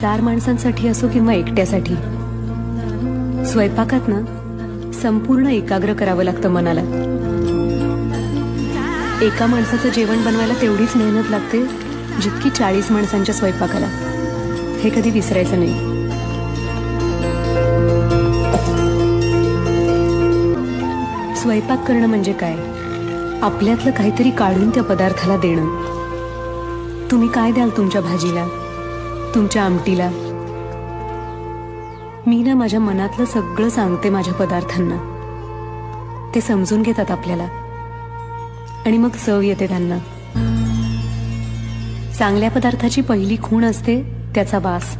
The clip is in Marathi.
4 माणसांसाठी असो किंवा एकट्यासाठी, स्वयंपाकात ना संपूर्ण एकाग्र करावं लागतं मनाला. एका माणसाचं जेवण बनवायला तेवढीच मेहनत लागते जितकी 40 माणसांच्या स्वयंपाकाला. हे कधी विसरायचं नाही. स्वयंपाक करणं म्हणजे काय? आपल्यातलं काहीतरी काढून त्या पदार्थाला देणं. तुम्ही काय द्याल तुमच्या भाजीला, तुमच्या आमटीला? मी ना माझ्या मनातलं सगळं सांगते माझ्या पदार्थांना. ते समजून घेतात आपल्याला आणि मग चव येते त्यांना. चांगल्या पदार्थाची पहिली खूण असते त्याचा वास.